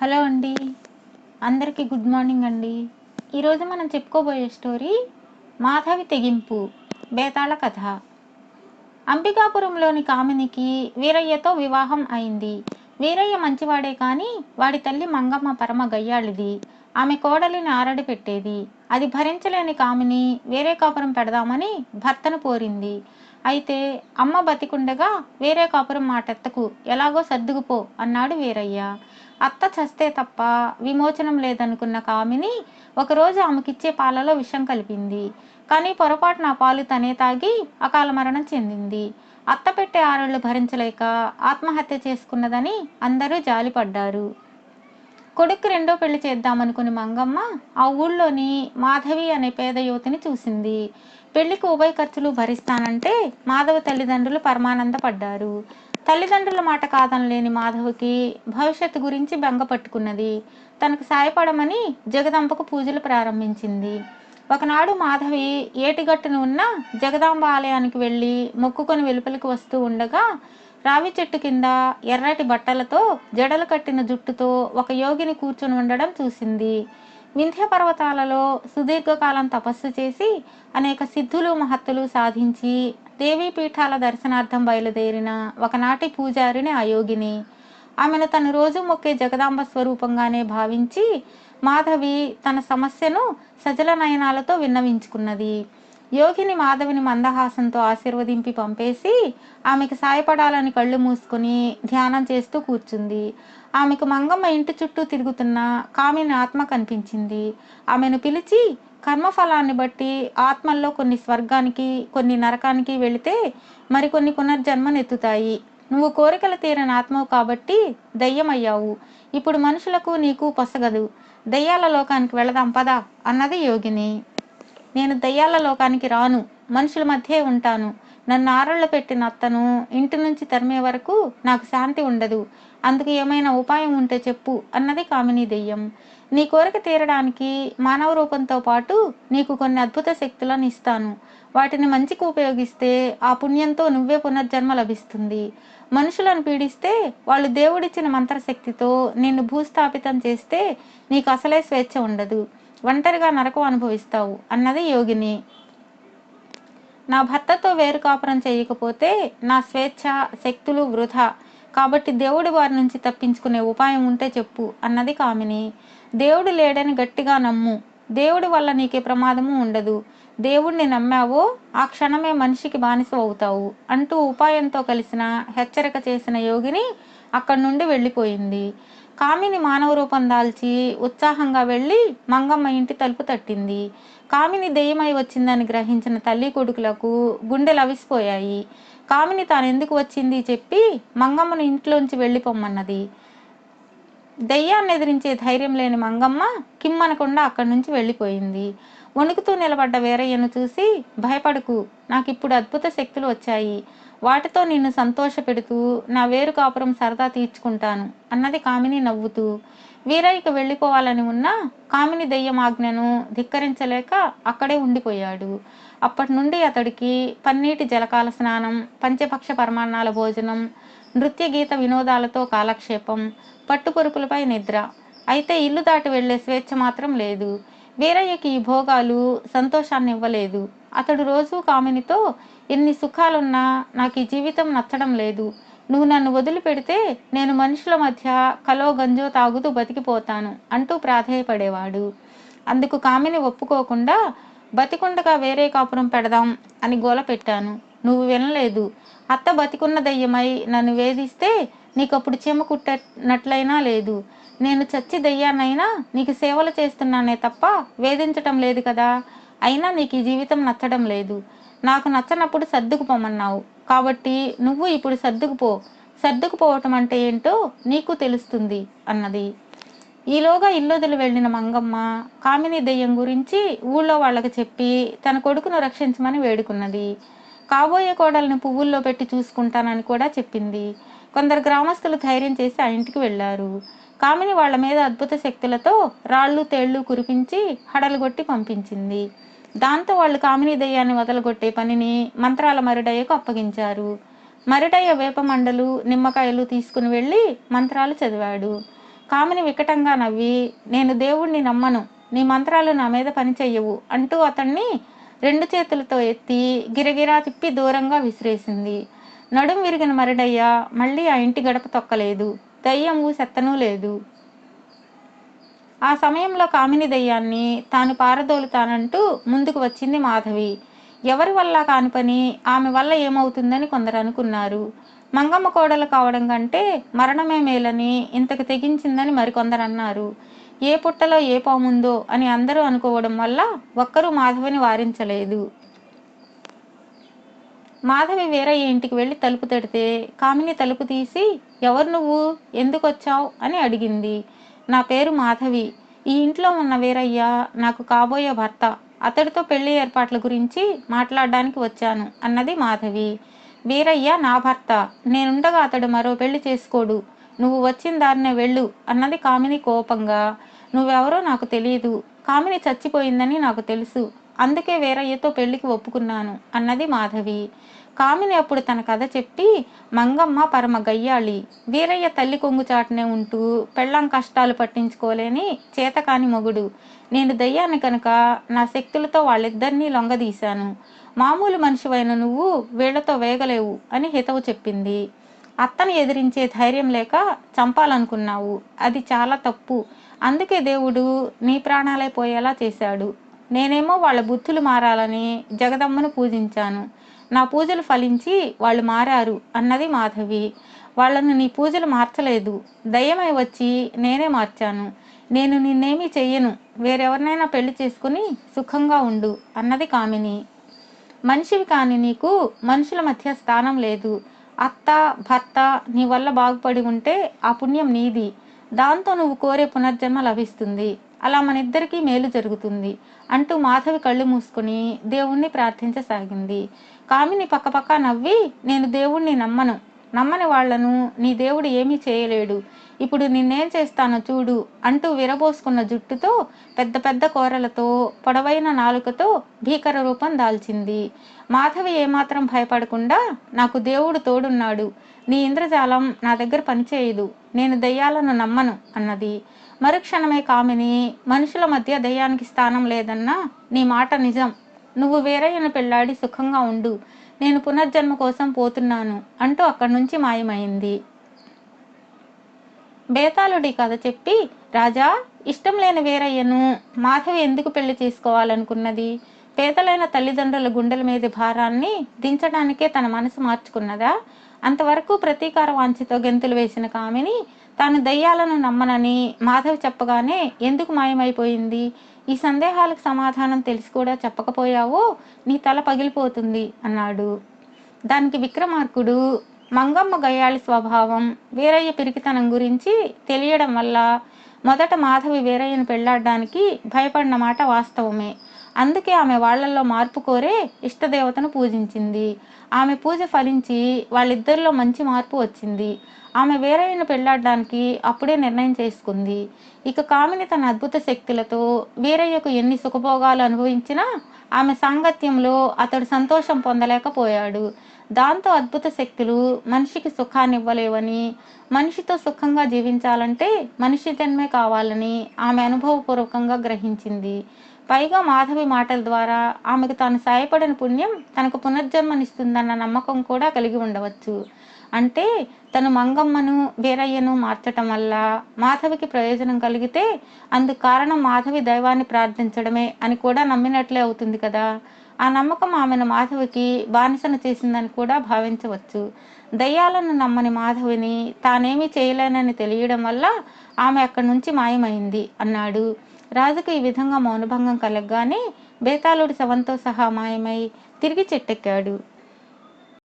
Hello అండి, అందరికీ good morning అండి. ఈరోజు మనం చెప్పుకోబోయే స్టోరీ మాధవి తెగింపు బేతాళ కథ. అంబికాపురంలోని కామినికి వీరయ్యతో వివాహం అయింది. వీరయ్య మంచివాడే కానీ వాడి తల్లి మంగమ్మ పరమ గయ్యాళిది. ఆమె కోడలిని ఆరడి పెట్టేది. అది భరించలేని కామిని వేరే కాపురం పెడదామని భర్తను కోరింది. అయితే అమ్మ బతికుండగా వేరే కాపురం మాటెత్తకు, ఎలాగో సర్దుకుపో అన్నాడు వీరయ్య. అత్త చస్తే తప్ప విమోచనం లేదనుకున్న కామిని ఒకరోజు ఆమెకిచ్చే పాలలో విషం కలిపింది. కానీ పొరపాటున ఆ పాలు తనే తాగి అకాల మరణం చెందింది. అత్త పెట్టే ఆరళ్ళు భరించలేక ఆత్మహత్య చేసుకున్నదని అందరూ జాలిపడ్డారు. కొడుక్కి రెండో పెళ్లి చేద్దామనుకుని మంగమ్మ ఆ ఊళ్ళోని మాధవి అనే పేద యువతిని చూసింది. పెళ్లికి ఉభయ ఖర్చులు భరిస్తానంటే మాధవ తల్లిదండ్రులు పరమానందపడ్డారు. తల్లిదండ్రుల మాట కాదనలేని మాధవికి భవిష్యత్తు గురించి బెంగ పట్టుకున్నది. తనకు సాయపడమని జగదంబకు పూజలు ప్రారంభించింది. ఒకనాడు మాధవి ఏటిగట్టున ఉన్న జగదాంబ ఆలయానికి వెళ్ళి మొక్కుకొని వెలుపలికి వస్తూ ఉండగా రావి చెట్టు కింద ఎర్రటి బట్టలతో జడలు కట్టిన జుట్టుతో ఒక యోగిని కూర్చొని ఉండడం చూసింది. వింధ్య పర్వతాలలో సుదీర్ఘకాలం తపస్సు చేసి అనేక సిద్ధులు మహత్తులు సాధించి దేవీ పీఠాల దర్శనార్థం బయలుదేరిన ఒకనాటి పూజారిని ఆ యోగిని. ఆమెను తను రోజు మొక్కే జగదాంబ స్వరూపంగానే భావించి మాధవి తన సమస్యను సజల నయనాలతో విన్నవించుకున్నది. యోగిని మాధవిని మందహాసంతో ఆశీర్వదింపి పంపేసి ఆమెకు సాయపడాలని కళ్ళు మూసుకొని ధ్యానం చేస్తూ కూర్చుంది. ఆమెకు మంగమ్మ ఇంటి చుట్టూ తిరుగుతున్న కామిని ఆత్మ కనిపించింది. ఆమెను పిలిచి కర్మఫలాన్ని బట్టి ఆత్మల్లో కొన్ని స్వర్గానికి కొన్ని నరకానికి వెళితే మరికొన్ని పునర్జన్మనెత్తుతాయి. నువ్వు కోరికలు తీరని ఆత్మవు కాబట్టి దయ్యమయ్యావు. ఇప్పుడు మనుషులకు నీకు పొసగదు. దయ్యాల లోకానికి వెళదాం పదా అన్నది యోగిని. నేను దయ్యాల లోకానికి రాను, మనుషుల మధ్యే ఉంటాను. నన్ను ఆరళ్ళు పెట్టిన అత్తను ఇంటి నుంచి తరిమే వరకు నాకు శాంతి ఉండదు. అందుకు ఏమైనా ఉపాయం ఉంటే చెప్పు అన్నది కామిని దెయ్యం. నీ కోరిక తీరడానికి మానవ రూపంతో పాటు నీకు కొన్ని అద్భుత శక్తులను ఇస్తాను. వాటిని మంచికి ఉపయోగిస్తే ఆ పుణ్యంతో నువ్వే పునర్జన్మ లభిస్తుంది. మనుషులను పీడిస్తే వాళ్ళు దేవుడిచ్చిన మంత్రశక్తితో నిన్ను భూస్థాపితం చేస్తే నీకు అసలే స్వేచ్ఛ ఉండదు. ఒంటరిగా నరకం అనుభవిస్తావు అన్నది యోగిని. నా భర్తతో వేరు కాపురం చేయకపోతే నా స్వేచ్ఛ శక్తులు వృధా. కాబట్టి దేవుడి వారి నుంచి తప్పించుకునే ఉపాయం ఉంటే చెప్పు అన్నది కామిని. దేవుడు లేడని గట్టిగా నమ్ము. దేవుడి వల్ల నీకే ప్రమాదము ఉండదు. దేవుణ్ణి నమ్మావో ఆ క్షణమే మనిషికి బానిస అవుతావు అంటూ ఉపాయంతో కలిసిన హెచ్చరిక చేసిన యోగిని అక్కడి నుండి వెళ్ళిపోయింది. కామిని మానవ రూపం దాల్చి ఉత్సాహంగా వెళ్ళి మంగమ్మ ఇంటి తలుపు తట్టింది. కామిని దెయ్యమై వచ్చిందని గ్రహించిన తల్లి కొడుకులకు గుండెలు అవిసిపోయాయి. కామిని తానెందుకు వచ్చింది చెప్పి మంగమ్మను ఇంట్లోంచి వెళ్ళిపోమ్మన్నది. దెయ్యాన్ని ఎదిరించే ధైర్యం లేని మంగమ్మ కిమ్మనకుండా అక్కడి నుంచి వెళ్ళిపోయింది. వణుకుతూ నిలబడ్డ వీరయ్యను చూసి, భయపడకు, నాకిప్పుడు అద్భుత శక్తులు వచ్చాయి. వాటితో నిన్ను సంతోషపెడుతూ నా వేరు కాపురం సరదా తీర్చుకుంటాను అన్నది కామిని నవ్వుతూ. వీరయ్యకు వెళ్ళిపోవాలని ఉన్నా కామిని దెయ్యం ఆజ్ఞను ధిక్కరించలేక అక్కడే ఉండిపోయాడు. అప్పటి నుండి అతడికి పన్నీటి జలకాల స్నానం, పంచపక్ష పరమాన్నాల భోజనం, నృత్య గీత వినోదాలతో కాలక్షేపం, పట్టుపరుపులపై నిద్ర. అయితే ఇల్లు దాటి వెళ్లే స్వేచ్ఛ మాత్రం లేదు. వీరయ్యకి ఈ భోగాలు సంతోషాన్ని ఇవ్వలేదు. అతడు రోజూ కామినితో, ఎన్ని సుఖాలున్నా నాకు ఈ జీవితం నచ్చడం లేదు. నువ్వు నన్ను వదిలిపెడితే నేను మనుషుల మధ్య కలో గంజో తాగుతూ బతికిపోతాను అంటూ ప్రాధేయపడేవాడు. అందుకు కామిని ఒప్పుకోకుండా బతికుండగా వేరే కాపురం పెడదాం అని గోల పెట్టాను. నువ్వు వినలేదు. అత్త బతికున్న దయ్యమై నన్ను వేధిస్తే నీకప్పుడు చెమ కుట్టినట్లయినా లేదు. నేను చచ్చి దయ్యానైనా నీకు సేవలు చేస్తున్నానే తప్ప వేధించటం లేదు కదా. అయినా నీకు ఈ జీవితం నచ్చడం లేదు. నాకు నచ్చనప్పుడు సర్దుకుపోమన్నావు కాబట్టి నువ్వు ఇప్పుడు సర్దుకుపో. సర్దుకుపోవటం అంటే ఏంటో నీకు తెలుస్తుంది అన్నది. ఈలోగా ఇల్లొదిలి వెళ్ళిన మంగమ్మ కామిని దెయ్యం గురించి ఊళ్ళో వాళ్ళకి చెప్పి తన కొడుకును రక్షించమని వేడుకున్నది. కాబోయే కోడల్ని పువ్వుల్లో పెట్టి చూసుకుంటానని కూడా చెప్పింది. కొందరు గ్రామస్తులు ధైర్యం చేసి ఆ ఇంటికి వెళ్ళారు. కామిని వాళ్ళ మీద అద్భుత శక్తులతో రాళ్ళు తేళ్లు కురిపించి హడలుగొట్టి పంపించింది. దాంతో వాళ్ళు కామిని దెయ్యాన్ని వదలగొట్టే పనిని మంత్రాల మరిడయ్యకు అప్పగించారు. మరిడయ్య వేప మండలు నిమ్మకాయలు తీసుకుని వెళ్ళి మంత్రాలు చదివాడు. కామిని వికటంగా నవ్వి, నేను దేవుణ్ణి నమ్మను, నీ మంత్రాలు నా మీద పని చెయ్యవు అంటూ అతన్ని 2 చేతులతో ఎత్తి గిరగిరా తిప్పి దూరంగా విసిరేసింది. నడుం విరిగిన మరిడయ్య మళ్ళీ ఆ ఇంటి గడప తొక్కలేదు. దయ్యము సెత్తనూ లేదు. ఆ సమయంలో కామిని దయ్యాన్ని తాను పారదోలుతానంటూ ముందుకు వచ్చింది మాధవి. ఎవరి వల్ల కాని పని ఆమె వల్ల ఏమవుతుందని కొందరు అనుకున్నారు. మంగమ్మ కోడలు కావడం కంటే మరణమే మేలని ఇంతకు తెగించిందని మరికొందరు అన్నారు. ఏ పుట్టలో ఏ పాముందో అని అందరూ అనుకోవడం వల్ల ఒక్కరూ మాధవిని వారించలేదు. మాధవి వీరయ్య ఇంటికి వెళ్ళి తలుపు తడితే కామిని తలుపు తీసి, ఎవరు నువ్వు, ఎందుకు వచ్చావు అని అడిగింది. నా పేరు మాధవి. ఈ ఇంట్లో ఉన్న వీరయ్య నాకు కాబోయే భర్త. అతడితో పెళ్లి ఏర్పాట్ల గురించి మాట్లాడడానికి వచ్చాను అన్నది మాధవి. వీరయ్య నా భర్త. నేనుండగా అతడు మరో పెళ్లి చేసుకోడు. నువ్వు వచ్చిన దారినే వెళ్ళు అన్నది కామిని కోపంగా. నువ్వెవరో నాకు తెలియదు. కామిని చచ్చిపోయిందని నాకు తెలుసు. అందుకే వీరయ్యతో పెళ్లికి ఒప్పుకున్నాను అన్నది మాధవి. కామిని అప్పుడు తన కథ చెప్పి, మంగమ్మ పరమ గయ్యాళి. వీరయ్య తల్లి కొంగు చాటునే ఉంటూ పెళ్ళాం కష్టాలు పట్టించుకోలేని చేతకాని మొగుడు. నేను దయ్యాన్ని కనుక నా శక్తులతో వాళ్ళిద్దరినీ లొంగదీశాను. మామూలు మనిషివైన నువ్వు వీళ్లతో వేగలేవు అని హితవు చెప్పింది. అత్తను ఎదిరించే ధైర్యం లేక చంపాలనుకున్నావు. అది చాలా తప్పు. అందుకే దేవుడు నీ ప్రాణాలే పోయేలా చేశాడు. నేనేమో వాళ్ళ బుద్ధులు మారాలని జగదమ్మను పూజించాను. నా పూజలు ఫలించి వాళ్ళు మారారు అన్నది మాధవి. వాళ్ళను నీ పూజలు మార్చలేదు. దయ్యమై వచ్చి నేనే మార్చాను. నేను నిన్నేమీ చెయ్యను. వేరెవరినైనా పెళ్లి చేసుకుని సుఖంగా ఉండు అన్నది కామిని. మనిషివి కాని నీకు మనుషుల మధ్య స్థానం లేదు. అత్త భర్త నీ వల్ల బాగుపడి ఉంటే ఆ పుణ్యం నీది. దాంతో నువ్వు కోరే పునర్జన్మ లభిస్తుంది. అలా మనిద్దరికీ మేలు జరుగుతుంది అంటూ మాధవి కళ్ళు మూసుకుని దేవుణ్ణి ప్రార్థించసాగింది. కామిని పక్కపక్క నవ్వి, నేను దేవుణ్ణి నమ్మని వాళ్లను నీ దేవుడు ఏమీ చేయలేడు. ఇప్పుడు నిన్నేం చేస్తానో చూడు అంటూ విరబోసుకున్న జుట్టుతో పెద్ద పెద్ద కోరలతో పొడవైన నాలుకతో భీకర రూపం దాల్చింది. మాధవి ఏమాత్రం భయపడకుండా, నాకు దేవుడు తోడున్నాడు. నీ ఇంద్రజాలం నా దగ్గర పనిచేయదు. నేను దయ్యాలను నమ్మను అన్నది. మరుక్షణమే కామిని, మనుషుల మధ్య దయ్యానికి స్థానం లేదన్నా నీ మాట నిజం. నువ్వు వీరయ్యను పెళ్లాడి సుఖంగా ఉండు. నేను పునర్జన్మ కోసం పోతున్నాను అంటూ అక్కడి నుంచి మాయమైంది. బేతాళుడి కథ చెప్పి, రాజా, ఇష్టం లేని వీరయ్యను మాధవి ఎందుకు పెళ్లి చేసుకోవాలనుకున్నది? పేదలైన తల్లిదండ్రుల గుండెల మీద భారాన్ని దించడానికే తన మనసు మార్చుకున్నదా? అంతవరకు ప్రతీకార వాంఛతో గెంతులు వేసిన కామిని తాను దయ్యాలను నమ్మనని మాధవి చెప్పగానే ఎందుకు మాయమైపోయింది? ఈ సందేహాలకు సమాధానం తెలిసి కూడా చెప్పకపోయావో నీ తల పగిలిపోతుంది అన్నాడు. దానికి విక్రమార్కుడు, మంగమ్మ గయ్యాళి స్వభావం, వీరయ్య పిరికితనం గురించి తెలియడం వల్ల మొదట మాధవి వీరయ్యను పెళ్లాడడానికి భయపడిన మాట వాస్తవమే. అందుకే ఆమె వాళ్లల్లో మార్పు కోరే ఇష్టదేవతను పూజించింది. ఆమె పూజ ఫలించి వాళ్ళిద్దరిలో మంచి మార్పు వచ్చింది. ఆమె వీరయ్యను పెళ్లాడడానికి అప్పుడే నిర్ణయం చేసుకుంది. ఇక కామిని తన అద్భుత శక్తులతో వీరయ్యకు ఎన్ని సుఖభోగాలు అనుభవించినా ఆమె సాంగత్యంలో అతడు సంతోషం పొందలేకపోయాడు. దాంతో అద్భుత శక్తులు మనిషికి సుఖాన్ని ఇవ్వలేవని, మనిషితో సుఖంగా జీవించాలంటే మనిషి జన్మే కావాలని ఆమె అనుభవపూర్వకంగా గ్రహించింది. పైగా మాధవి మాటల ద్వారా ఆమెకు తాను సాయపడిన పుణ్యం తనకు పునర్జన్మనిస్తుందన్న నమ్మకం కూడా కలిగి ఉండవచ్చు. అంటే తను మంగమ్మను వీరయ్యను మార్చటం వల్ల మాధవికి ప్రయోజనం కలిగితే అందుకు కారణం మాధవి దైవాన్ని ప్రార్థించడమే అని కూడా నమ్మినట్లే అవుతుంది కదా. ఆ నమ్మకం ఆమెను మాధవికి బానిసను చేసిందని కూడా భావించవచ్చు. దయ్యాలను నమ్మని మాధవిని తానేమీ చేయలేనని తెలియడం వల్ల ఆమె అక్కడి నుంచి మాయమైంది అన్నాడు. రాజుకు ఈ విధంగా మౌనభంగం కలగగానే బేతాళుడి శవంతో సహా మాయమై తిరిగి చెట్టెక్కాడు.